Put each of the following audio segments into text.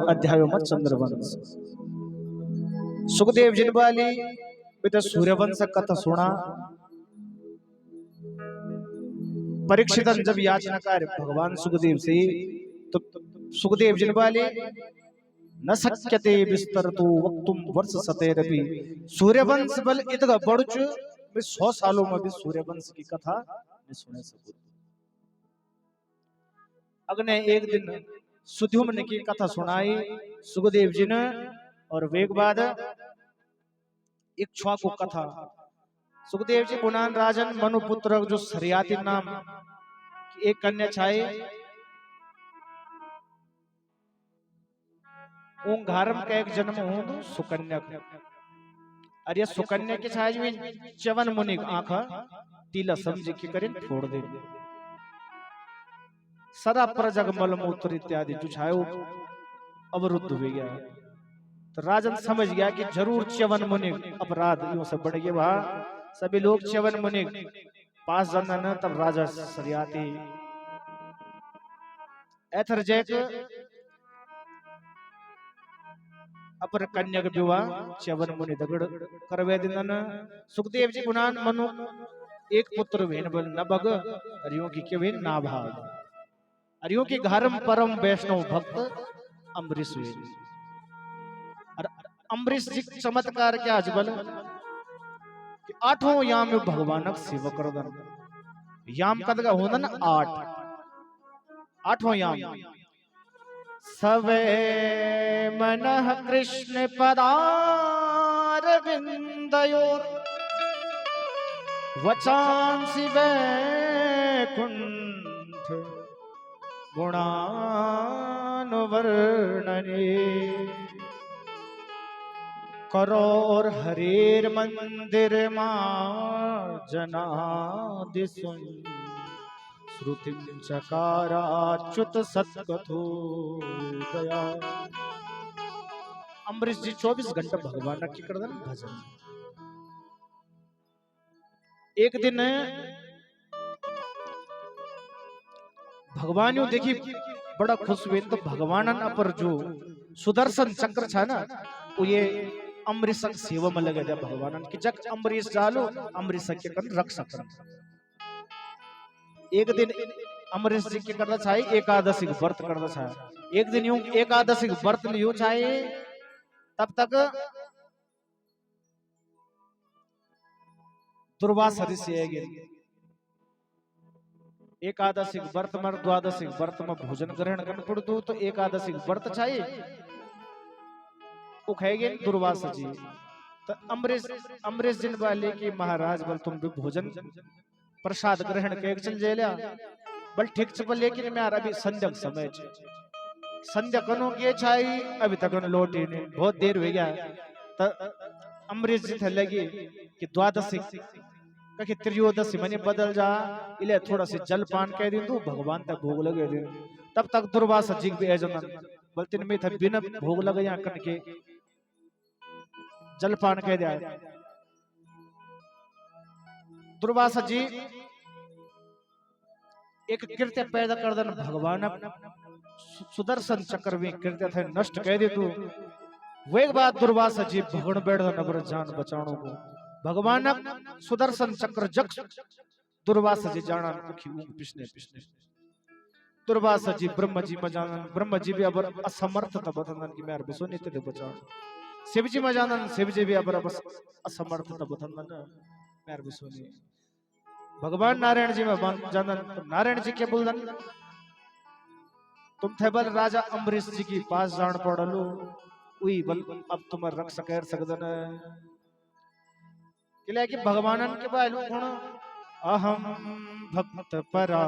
अध्याय में चंद्रवंश। सुखदेव जिनवाली पिता सूर्यवंश कथा सुना। परीक्षित जब याचना कर भगवान सुखदेव से, तो सुखदेव जिनवाले न शक्यते विस्तरतु वक्तुम वर्ष सतेरपि। सूर्यवंश बल इतगा बढ़च मैं 100 सालों में भी सूर्यवंश की कथा नहीं सुने सकूं। अगने एक दिन सुद्युम्न की कथा सुनाई सुखदेव जी ने, और वेग बाद एक छुआ को कथा सुखदेव जी पुनान राजन मनुपुत्र जो सरियाती नाम की एक कन्या छाए उन घरम का एक जन्म हो सुकन्या। अरे सुकन्या के छाए में चवन मुनि आंखा तीला समझ के करें फोड़ दे। सदा प्रजग मलमूत्र इत्यादि जो छायो अवरुद्ध हो गया। तो राजन समझ गया कि जरूर च्यवन मुनि अपराध यूं से बढ़ गया। वहां सभी लोग च्यवन मुनि पास जाना न, तब राजा सरियाती एथर जैक अपर कन्या के विवाह च्यवन मुनि दगड़ करवे दिन। सुखदेव जी गुणान मनु एक पुत्र भेन बल न भग हरियों की के भेन ना भाग। हरियों की घरम परम वैष्णव भक्त अम्बरीश हुए। और अम्बरीश जी चमत्कार क्या अजबल कि 8 याम में भगवानक सेवा करदन। याम कदगा होदन 8 याम। सवे मनः कृष्ण पदार विंदयोर वचांसि वैकुंठ गुणानुवर्णने। करोर हरेर मंदिर मार्जनादि सुन श्रुतिम चकाराच्युत सत्कथो दया। अम्बरीश जी 24 घंटे भगवान की करदन भजन। एक दिन भगवान यू देखी बड़ा खुश हुए। तो भगवान अपर जो सुदर्शन चक्र था ना, वो ये अम्बरीश सेवा में लगे थे भगवान की। जग अम्बरीश जालो अम्बरीश के कन रक्षा कर। एक दिन अम्बरीश जी के करना चाहिए एकादशी व्रत करना चाहिए। एक दिन यूं एकादशी व्रत लियो चाहिए, तब तक दुर्वासा ऋषि आएंगे। एकादशी व्रत में द्वादशी व्रत में भोजन ग्रहण करना पड़तो। तो एकादशी व्रत चाहिए वो खाएंगे दुर्वासा जी। तो अम्बरीश जिन वाले की महाराज बल तुम भी भोजन प्रसाद ग्रहण के चल जेल्या बल ठीक चल। लेकिन मैं अभी संध्या समय संध्या कनो के चाहिए अभी तक लौटी नहीं, बहुत देर हो गया। तो अम्बरीश जी थे लगी कि द्वादशी कहीं त्रयोदशी मने बदल जा इले थोड़ा सी जलपान कह दी तू भगवान तक भोग लगे दे। तब तक दुर्वासा जी भी एजन बोलते में था बिना भोग लगे यहाँ कन के जलपान कह दिया। दुर्वासा जी एक कृत्य पैदा कर दन भगवान सुदर्शन चक्र में कृत्य थे नष्ट कह दे तू। वे बाद दुर्वासा जी भगण बैठ नबर जान बचाणो को भगवान सुदर्शन चक्र जग दुर्वासा जी जाना पिछने पिछने। दुर्वासा जी ब्रह्म जी में जानन ब्रह्म जी भी अब असमर्थ था बतन की मैं बिसो नित्य दे बचाण। शिव जी में जानन शिव जी भी अब असमर्थ था बतन मैं बिसो नहीं। भगवान नारायण जी में जानन तो नारायण जी के बोलन तुम थे बल राजा अम्बरीश जी की पास जान पड़लो उई बल अब तुम रक्षा कर सकदन। किले कि भगवानन के बालू गुण अहम भक्त पराधीन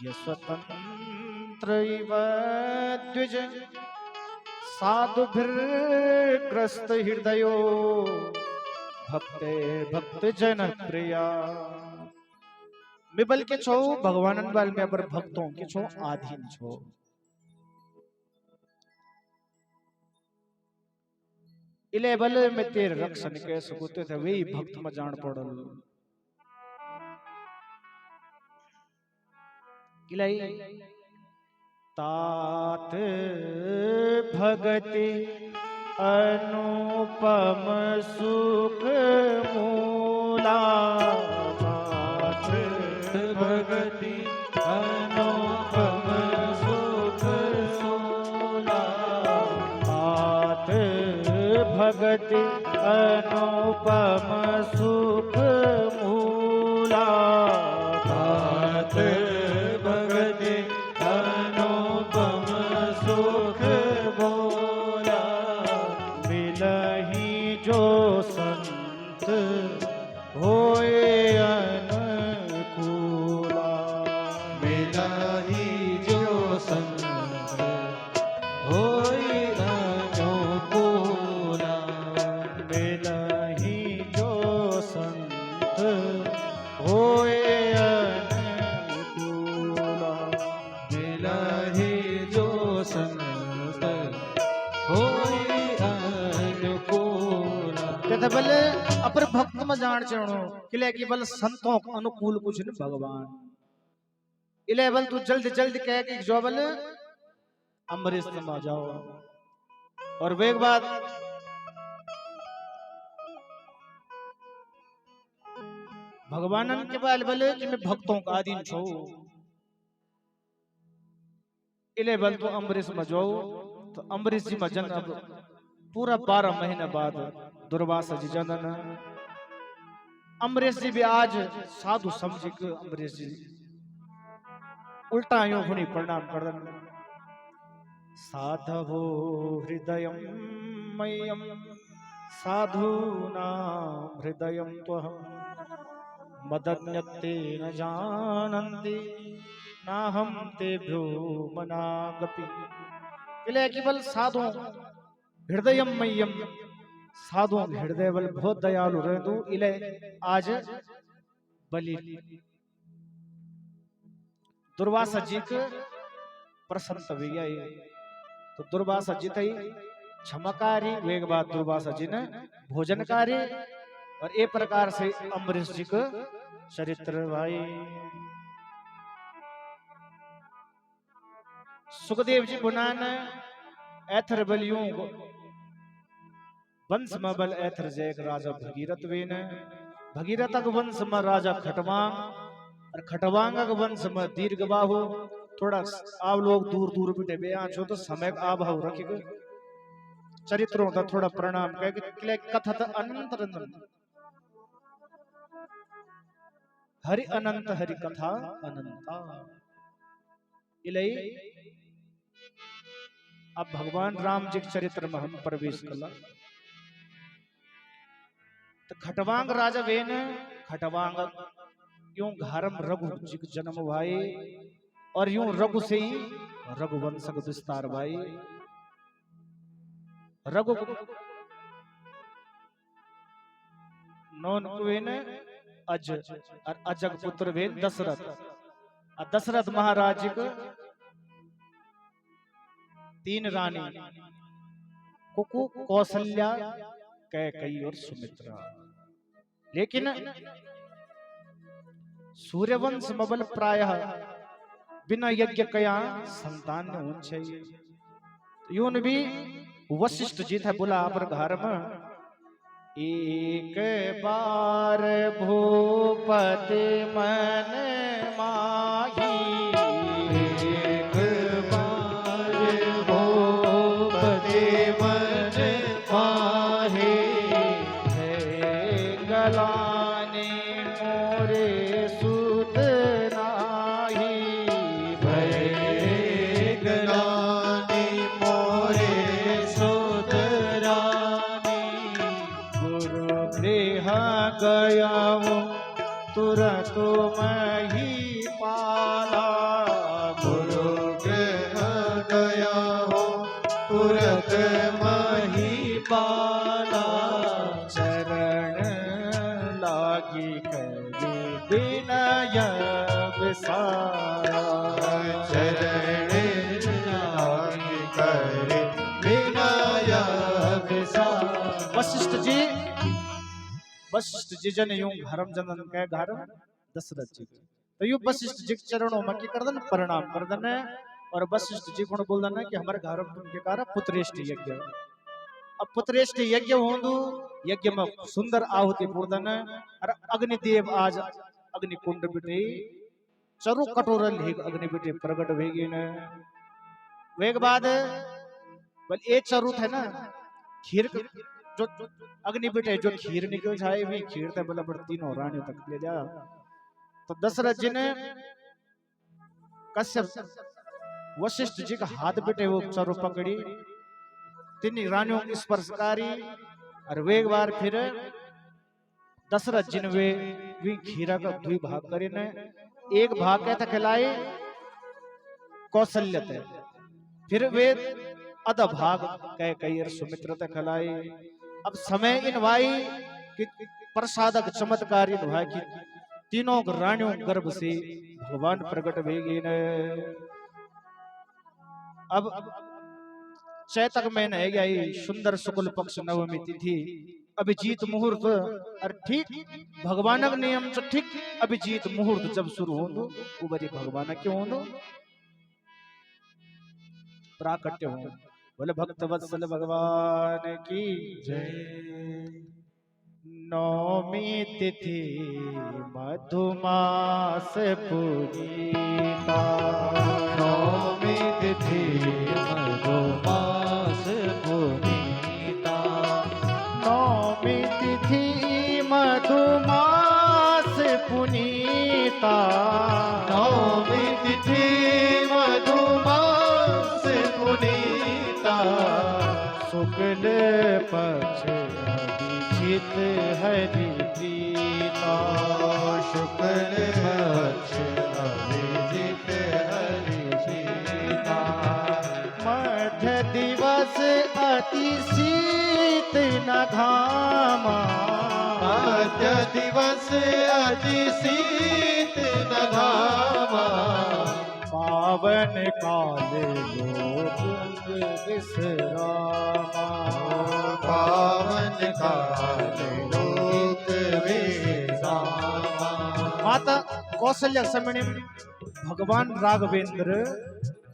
ये स्वतंत्र द्विज साधु ग्रस्त हृदयो भक्ते भक्त जन प्रिया। मैं बल के छो भगवानन बाल में पर भक्तों के छो आधीन छो। इले बल में तेरे रक्षण के सकुते थे वही भक्त में जान पड़ल। इलाई तात भगति अनुपम सुख मूला, तात भगति अनुपम सुख मूला, तात भगति अनुपम सुख मूला, तात भगति अनुपम सुख मूला, मिलहि जो संत होए अनुकूला, मिलहि जो संत होई अनुकूला, मिलहि जो संत होए अनुकूला, मिलहि जो संत होई अनुकूला। कहते भले अपर भक्त में जान चढ़ो किले की बल संतों को अनुकूल कुछ नहीं भगवान इले बल तू जल्द जल्द कह कि जो बल अमृत में जाओ और वेग बाद भगवानन के बाल बले कि मैं भक्तों का अधीन छो इले बल तू अमृत में जाओ तो अमरीश जी मजन अब पूरा 12 महीने बाद दुर्वासा जी जनन अमरीश जी भी आज साधु समझ के अमरीश जी उल्टा यूं हुनी प्रणाम करन साधवो हृदयम मय्यम साधूनां हृदयम त्वहं मदन्यते न जानन्ति नाहं तेभ्यो मनागपि इले केवल साधु हृदयम मय्यम साधु हृदय बल बहुत दयालु रहदू इले आज बलि दुर्वासा जी के प्रसन्न भी आई तो दुर्वासा जी तई क्षमाकारी वेग बाद दुर्वासा जी ने भोजनकारी और ए प्रकार से अम्बरीश जी का चरित्र भाई सुखदेव जी बुनान एथर बलियों वंश में बल एथर जय राजा भगीरथ वेन भगीरथ वंश में राजा खटवांग और खटवांग वंश में दीर्घ बाहु थोड़ा आप लोग दूर दूर बिटे बे छो तो समय आभाव रखी चरित्रों का थोड़ा प्रणाम कह कथा तो अनंत रंजन हरि अनंत हरि कथा अनंता इलई अब भगवान राम जी के चरित्र में हम प्रवेश कला तो खटवांग राजा वेन खटवांग यूं घरम रघु जी के जन्म भाई और यूं रघु से ही रघुवंश का विस्तार भाई रघु नौन वेन अज और अजग पुत्र वेन दशरथ और दशरथ महाराज को 3 रानी कुकु कौशल्या कैकेयी और सुमित्रा लेकिन सूर्यवंश मबल प्रायः बिना यज्ञ कया संतान न होनी चाहिए यून भी वशिष्ठ जी था बोला पर घर में एक बार भूपति मन माही एक बार भूपति मन माही है गलाने मोरे सुत नाही गलानी मोरे सुत रानी गुरु गृह गया वो तुरंत मही पाला गुरु गृह गया हो तुरत मही पाला चरण लागी करी विनय विसारा चरण लागी करे विनय विसारा। वशिष्ठ जी जन यूं घरम जनन के घरम दशरथ जी तो यूं वशिष्ठ जी के चरणों में की कर दन प्रणाम कर दन और वशिष्ठ जी को बोलना ना कि हमारे घर में के कारण पुत्रेष्ट यज्ञ। अब पुत्रेष्ट यज्ञ होंदु यज्ञ में सुंदर आहुति पूर्दन और अग्निदेव आज अग्नि कुंड बिटे चरु कटोरल ही अग्नि बिटे प्रकट वेगी न वेग बाद बल ए चरु थे ना खीर जो अग्नि बिटे जो खीर निकल जाए भी खीर ते बल पर तीनों रानी तक ले जा। तो दशरथ जी ने कश्यप वशिष्ठ जी का हाथ बिटे वो चरु पकड़ी तीन रानियों की स्पर्शकारी और वेग बार फिर दशरथ जी ने वे खीरा का दुई भाग करे ने एक भाग कहता खिलाए कौशल्य थे फिर वे अध भाग कह कई सुमित्र तक खिलाए। अब समय इन भाई कि प्रसादक चमत्कार इन भाई की तीनों रानियों गर्भ से भगवान प्रकट भेगे ने। अब चैतक महीने है गया सुंदर शुक्ल पक्ष नवमी तिथि अभिजीत मुहूर्त और ठीक भगवान नियम से ठीक अभिजीत मुहूर्त जब शुरू हो दो वो बड़ी भगवान क्यों हो दो प्राकट्य हो बोले भक्त वत्सल भगवान की जय। नौमी तिथि मधुमास पूजिता नौमी तिथि मधुमास पुनीता नौमी तिथि मधुमास पुनीता नौमी तिथि मधुमास पुनीता शुक्ल पक्ष अभिजित हरि प्रीता शुक्ल पक्ष अभिजित हरि सीता मध्य दिवस अति शीत न घामा मध्य दिवस अति शीत न घामा पावन काल लोक विश्रामा पावन काल लोक विश्रामा। माता कौशल्या समय भगवान राघवेंद्र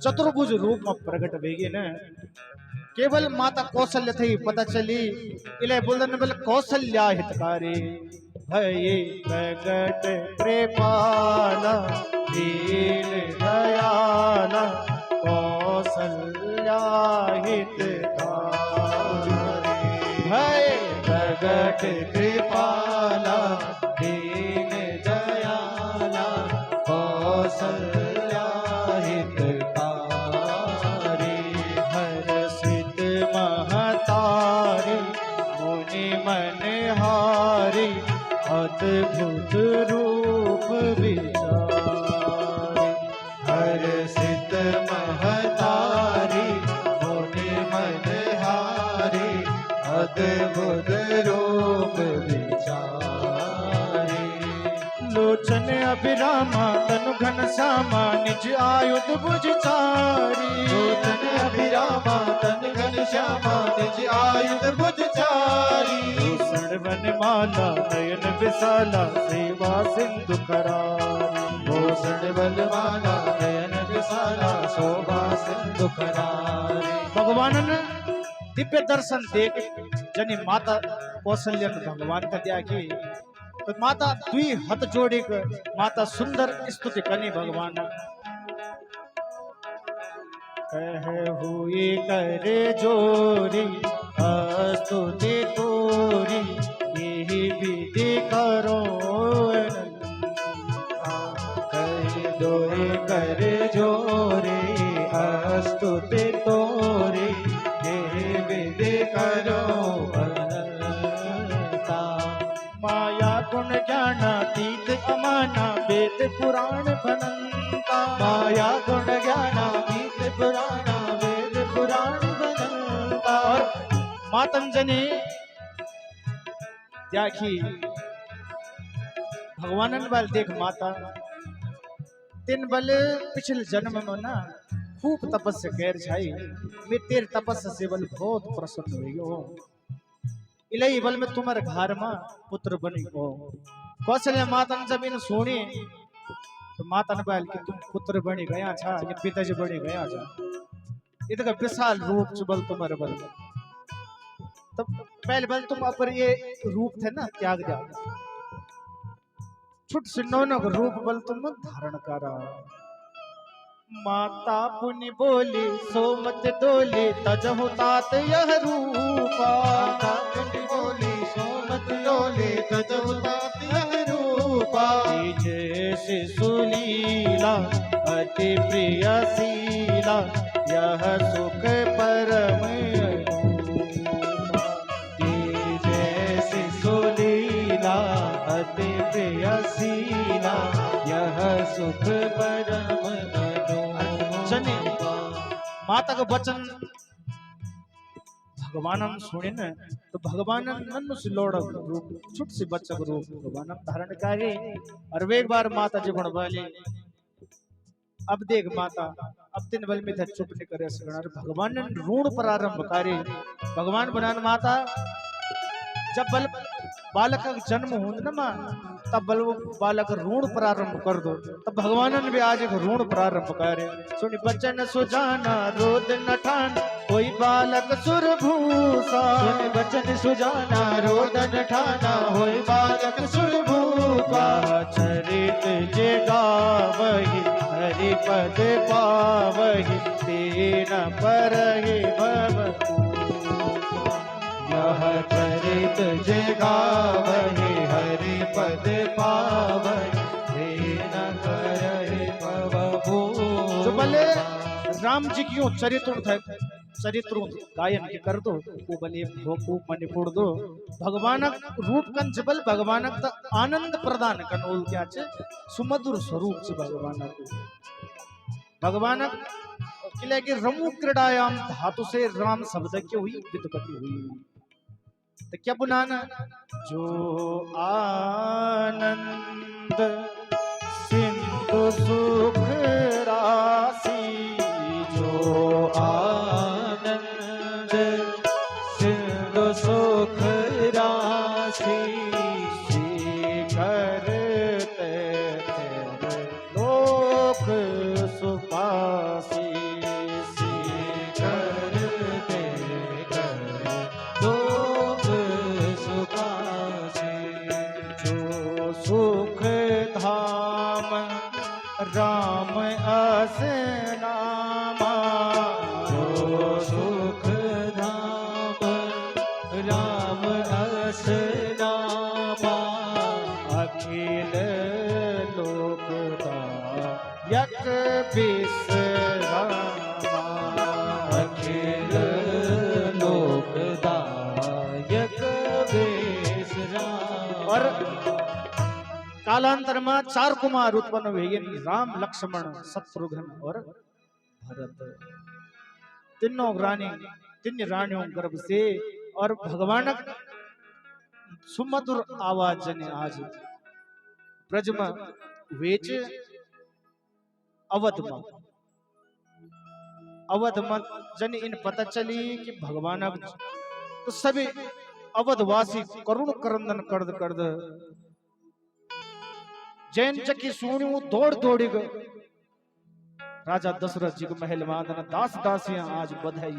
चतुर्भुज रूप में प्रकट भेगे न केवल माता कौशल्य थी पता चली इले बोलन बल कौशल्या हितकारी भये प्रगट कृपाला दीन दयाला कौशल्या हितकारी भये प्रगट कृपाला दीन दयाला कौशल्या हितकारी हर्षित महतारी मुनि मनहारी अद्भुत रूप विचारी हर्षित महतारी मुनि मनहारी अद्भुत रूप विचारी लोचन अभिरामा तनु घन श्यामा निज आयुध भुजचारी लोचन अभिरामा तन घन श्यामा निज आयुध भुजचारी भूषण वन माला नयन विशाला सेवा सिंधु करारी भूषण बलवाला नयन विशाला शोभा सिंधु करारी भगवान ने दिव्य दर्शन देख जनी माता कौशल्य भगवान का दिया की तो माता दुई हाथ जोड़ी माता सुंदर स्तुति कनी भगवान कह हुई कर जोरी स्तुति तोरी यही विधि करो कर दोए कर जोरे स्तुति तोरे हे विधि करो अनंता। माया गुण ज्ञान तीत अमाना वेद पुराण भनंता माया गुण ज्ञाना गीत पुराना वेद पुराण बनता। और मातंजनी देखी भगवानन बल देख माता तीन बल पिछले जन्म में ना खूब तपस्या कर छाई मैं तेरे तपस्या से बल बहुत प्रसन्न हो गयो इलाई बल में तुम्हारे घर में पुत्र बनी को कौशल्या माता ने जब इन सुनी तो माता ने बोल कि तुम पुत्र बनी गया छा ये पिताजी बनी गया छा इतका विशाल रूप च बल तुम्हारे बल तब पहले बल तुम अपर ये रूप थे ना त्याग दिया छुट सिन्नों का रूप बल तुम धारण करा माता पुनि बोली सो मत डोली तजहु तात यह रूपा माता पुनि बोली सो मत डोली तजहु तात यह रूपा जैसे सुलीला अति प्रिय शीला यह सुख परम जैसी सुलीला अति प्रिय शीला यह सुख परम जने माता का वचन भगवान सुने न तो भगवान नन्नु से लोड़ रूप छुट से बच्चा को रूप भगवान धारण करे और वे एक बार माता जी गुण वाले अब देख माता अब तीन बल में था चुप नहीं करे सगणार भगवान ने ऋण प्रारंभ करे भगवान बनान माता जब बल बालक का जन्म हो न मां तब बल वो बालक ऋण प्रारंभ कर दो तब भगवान ने भी आज एक ऋण प्रारंभ करे सुनी बचन सुजाना रोद न ठान कोई बालक सुरभूषा सुनि बचन सुजाना रोदन ठाना होय बालक सुरभूषा चरित जे गावहि हरि पद पावहि तेन परहि भव यह चरित जे गावहि हरि पद पावहि तेन करहि भवभू जो भले राम जी क्यों चरित्र गायन के कर दो वो भले भोकू मन फोड़ दो भगवानक रूप कन जबल भगवानक त आनंद प्रदान कनोल क्या छे सुमधुर स्वरूप से भगवानक किले के रमु क्रीडायाम धातु से राम शब्द के हुई वित्पत्ति हुई तो क्या बुनाना जो आनंद सिंधु सुख राशि जो आनंद सिंधु सुख राशि करते लोक सुपासी करते लोक सुखासी जो सुख धाम राम असनामा जो सुख धाम राम असनामा अखिल लोकदायक विश्रामा अखिल लोकदायक विश्राम और कालांतर में 4 कुमार उत्पन्न हुए राम लक्ष्मण शत्रुघ्न और भरत तीन रानियों गर्भ से और भगवान सुमधुर आवाज जने आज ब्रज में वेच अवध में जन इन पता चली कि भगवान तो सभी अवधवासी करुण करंदन करद जैन चकी सुनियो दौड़ दौड़ी गए राजा दशरथ जी को महल मादन दास दासियां आज बधाई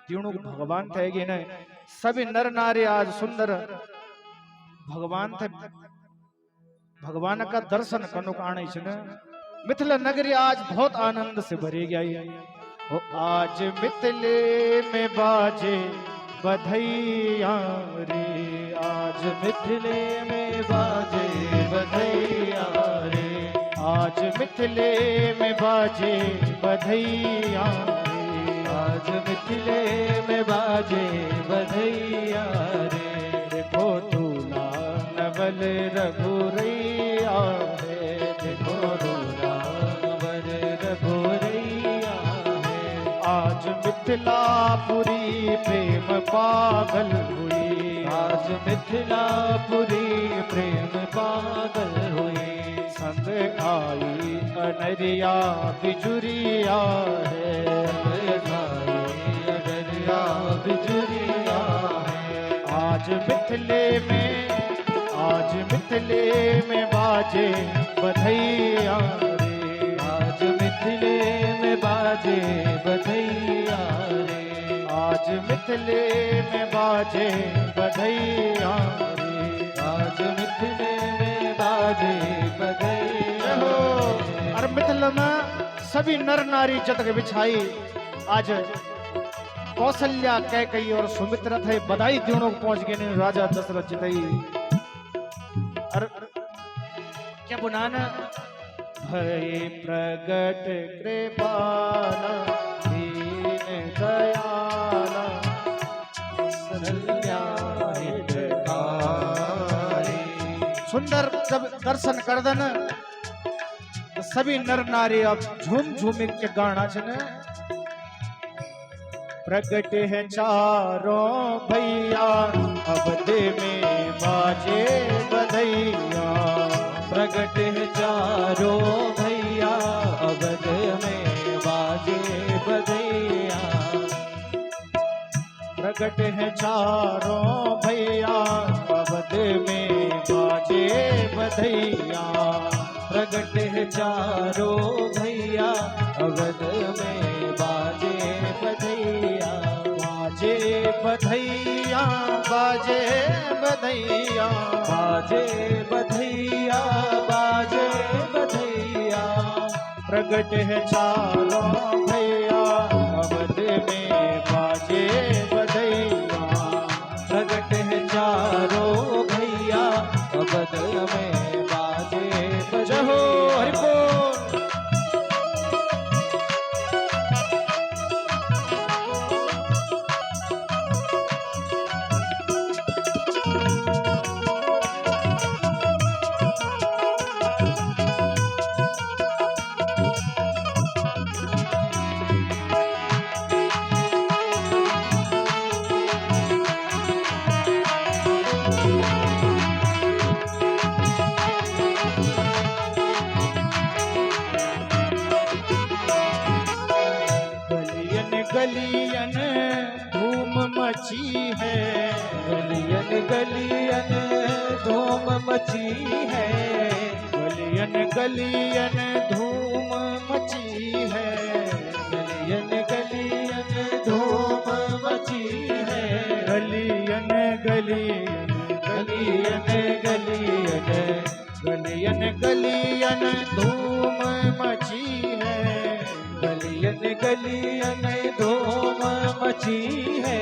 तीनों भगवान थे कि नहीं सभी नर नारी आज सुंदर भगवान थे भगवान का दर्शन कनुक आने मिथिला नगरी आज बहुत आनंद से भरी गई ओ आज मिथिले में बाजे बधैया रे आज मिथिले में बाजे बधैया रे आज मिथिले में बाजे बधैया रे आज मिथिले में बाजे बधैया रे देखो दूल्हा नवल रघुरैया है देखो दूल्हा नवल रघुरैया है आज मिथिलापुरी प्रेम पागल हुई आज मिथिलापुरी प्रेम पागल हुई संग आई अनरिया बिजुरिया है अनरिया बिजुरिया है आज मिथिले में बाजे बधैया आज मिथिले में बाजे बधैया रे, आज मिथिले में बाजे बधैया रे। आज मिथिले में बाजे बधैया हो रे। और मिथिला में सभी नर नारी जतक बिछाई। आज कौशल्या कैकेयी और सुमित्रा थे बधाई दोनों को पहुंच गए ने राजा दशरथ जितई। और क्या बुनाना भय प्रगट कृपाला दीन दयाला कौशल्या हितकारी। सुंदर जब दर्शन कर दन तो सभी नर नारी अब झूम झूम के गाना छन। प्रगट है चारों भैया अवध में बाजे बधैया। प्रगट है चारों भैया अवध में बाजे बधैया। प्रगट है चारों भैया अवध में बाजे बधैया। प्रगट है चारों भैया अवध में बाजे बधैया। बाजे बधैया बाजे बधैया बाजे बधैया बाजे बधैया। प्रगट है चारों भैया अवध में बाजे बधैया। प्रगट है चारों भैया अवध में बाजे जय हो बधैया। हरि बोल। गलियन गलियन धूम मची है। गलियन गलियन धूम मची है। गलियन गलियन धूम मची है। गलियन गलियन धूम मची है। गलियन गलियन गलियन गलियन गलियन गलियन धूम मची है। गलियन गलियन धूम मची है।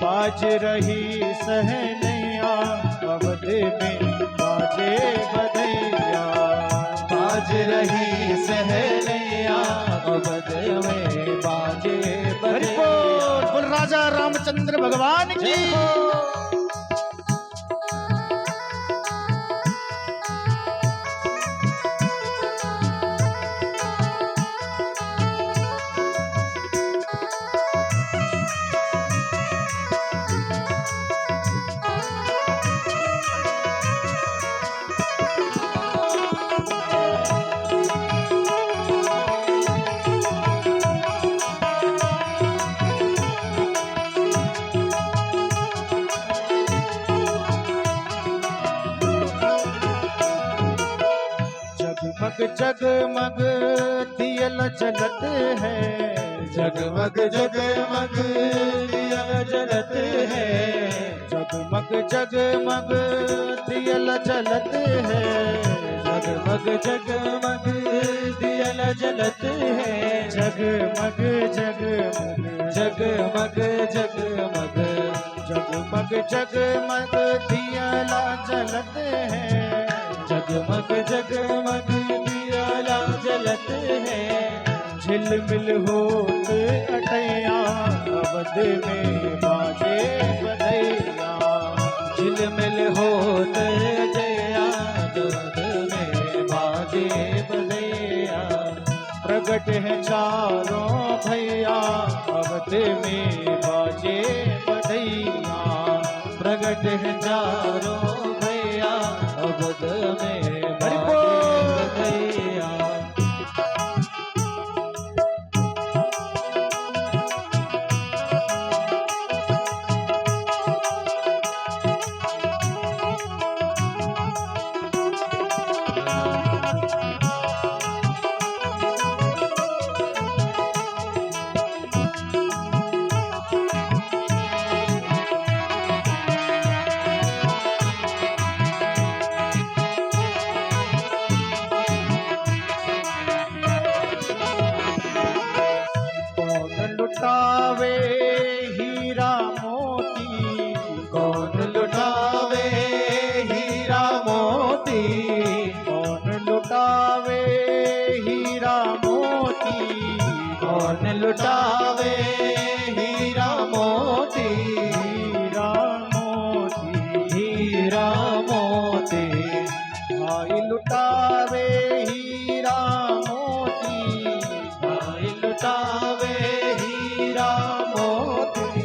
बाज रही सहनैया अवध में बाजे बधैया। बाज रही सहनैया अवध में बाजे हरि बधैया। बोल बोल राजा रामचंद्र भगवान की। जगमग जगमग दियल जलत है। जगमग जगमग दिया जलत है। जगमग जगमग दियल जलत है। जगमग जगमग दिया जलत है। जगमग जगमग जगमग जगमग जगमग जगमग दियला जलत है। जगमग जगमग दिया जलत है। झिलमिल होत अटैया अवध में बाजे बधैया। झिलमिल होत जया अवध में बाजे बधैया। प्रगट है चारों भैया अवध में बाजे बधैया। प्रगट है चारों भैया अवध में हरि बाजे बोल। बधैया। लुटावे हीरा मोती, कौन लुटावे हीरा मोती, कौन लुटावे हीरा मोती, कौन लुटावे हीरा मोती, हीरा मोती, हीरा मोती, भाई लुटावे हीरा मोती, भाई लुटावे हीरा मोती,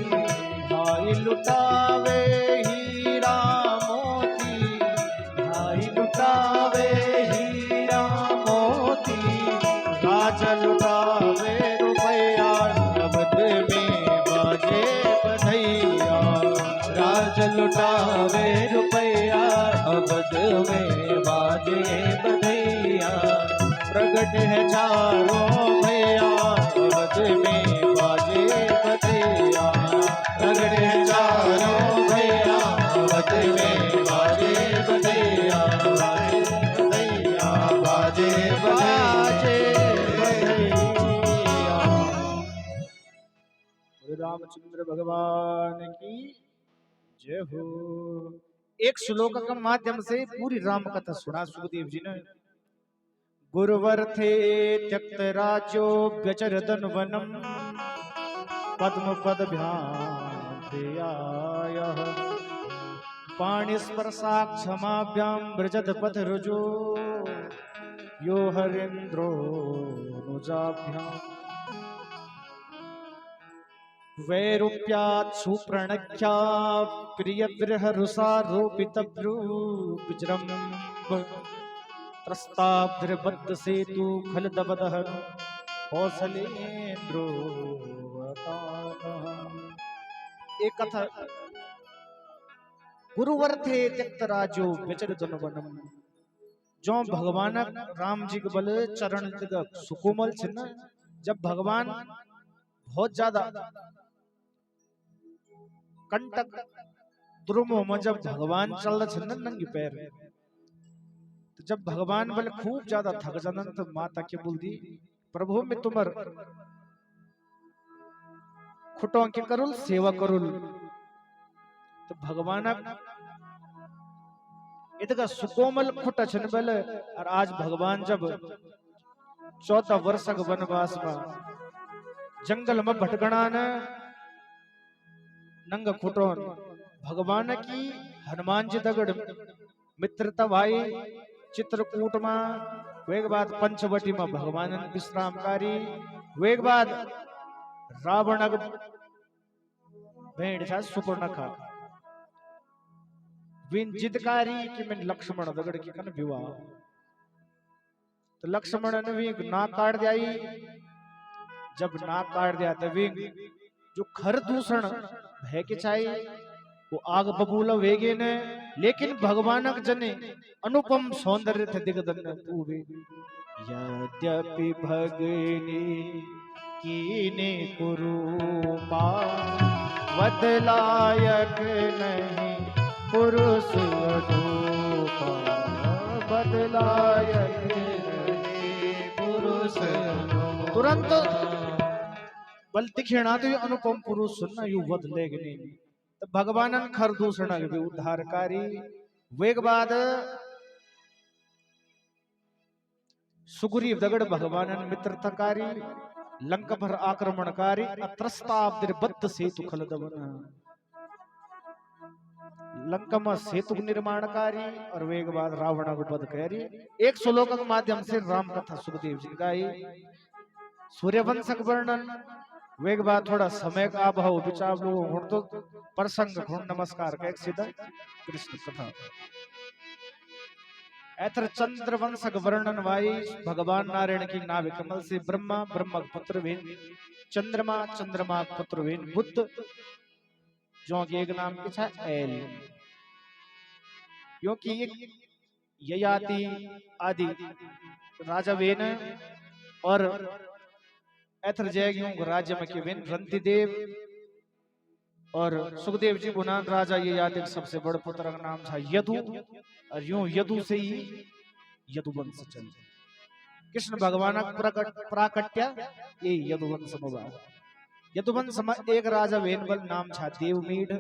भाई लुटावे हीरा मोती, भाई लुटावे हीरा मोती, राज लुटावे रुपया नगद में बाजे बधैया, राज लुटावे रुपया अवध में बाजे बधैया, प्रगट है चारों भैया अवध में बाजे बधैया, प्रगट है चारों भैया अवध में बाजे बधैया, बाजे बधैया, बाजे बाजे बधैया। बधैया। रामचंद्र भगवान की जय हो। एक श्लोक के माध्यम से पूरी राम कथा सुना सुखदेव जी ने। गुरुवर थे त्यक्त राज्यो व्यचरदन वनम, पद्म पद ध्यान पाणि स्पर्शाक्षमाभ्याम ब्रजत पथ रुजो, यो हरेन्द्रो नुजाभ्याम, वैरूप्यात् सुप्रणख्या प्रिय विरह रुसारोपित विजृंभ, त्रस्ताब्धिर्बद्ध सेतु खलदवदहन कौसलेन्द्रो एक कथा। गुरुवर थे त्यक्त राजो विचरदन वनम, जो भगवान राम जी के बल चरण सुकोमल छिन्न, जब भगवान बहुत ज्यादा कंटक द्रुमो में जब भगवान चल छिन्न नंगे पैर, तो जब भगवान बल खूब ज्यादा थक जानन तो माता के बोल दी, प्रभु मैं तुम्हार खुटों के करुल सेवा करुल। तो भगवान इतका सुकोमल खुट छन बल, और आज भगवान जब 14 वर्ष का वनवास में जंगल में भटकना न नंग खुटोन, भगवान की हनुमान जी दगड़ मित्रता भाई चित्रकूट में, वेग बाद पंचवटी में भगवान विश्रामकारी, वेग बाद रावण भेड़ छा सुपर्णखा विन जिदकारी कि मैं लक्ष्मण दगड़ के कन विवाह, तो लक्ष्मण ने भी ना काट दियाई। जब ना काट दिया तो वे जो खर दूषण भय के चाहिए वो आग बबूला वेगे ने, लेकिन भगवानक जने अनुपम सौंदर्य थे दिगदन पूवे, यद्यपि भगनी कीने कुरूपा, बदलायक नहीं पुरुष अनूपा, बदलायक नहीं पुरुष अनूपा। तुरंत बल दिखेना तो अनुपम पुरुष सुनना यू वध लेगनी, तो भगवानन खर दूषण उद्धारकारी, वेग बाद सुग्रीव दगड़ भगवानन मित्रताकारी, लंका पर आक्रमणकारी, अत्रस्ताब्दिर्बद्ध सेतु खलदवन, लंका में सेतु निर्माणकारी, और वेग बाद रावण को वध करी। एक श्लोक के माध्यम से राम कथा सुखदेव जी गाई, सूर्यवंशक वर्णन, वेग बाद थोड़ा समय का अभाव विचार लोग तो प्रसंग गुण नमस्कार का एक सीधा कृष्ण कथा। ऐथर चंद्रवंशक वर्णन वाई, भगवान नारायण की नाभि कमल से ब्रह्मा, ब्रह्मा पुत्र वेन चंद्रमा, चंद्रमा पुत्र वेन बुद्ध, जो कि एक नाम के छा एल, क्योंकि ययाति आदि राजा वेन, और ऐथर जयगियों राज्य में के वेन रंतिदेव, और सुखदेव जी गुनान राजा ययाति सबसे बड़ पुत्र का नाम था यदु, और यूं यदु से ही यदुवंश चल। कृष्ण भगवान प्राकट्य ये यदुवंश में। यदुवंश में एक राजा वेनवल नाम छा देवमीढ़।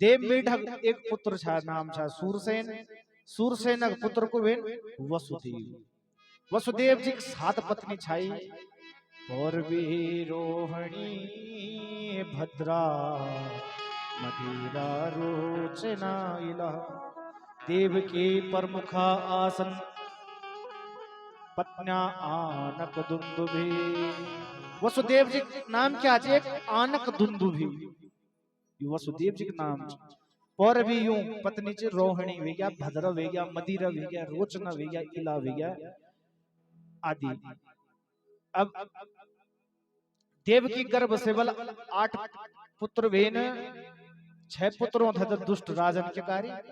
देवमीढ़ एक पुत्र छा नाम छा सूरसेन। सूरसेन पुत्र को वेन वसुदेव। वसुदेव जी की 7 पत्नी छाई। पौरवी रोहिणी भद्रा मदिरा रोचना इला। देव के प्रमुखा आसन पत्न्या आनक दुंदुभी। वसुदेव जी का नाम क्या है? आनक दुंदुभी। वसुदेव जी का नाम और भी यूं पत्नी च रोहिणी वे गया, भद्र वे गया, मदिरा वे गया, रोचना वे गया, इला वे गया आदि। अब देव की गर्भ से बल 8 पुत्र वेन, 6 पुत्रों थे दुष्ट राजन के कार्य।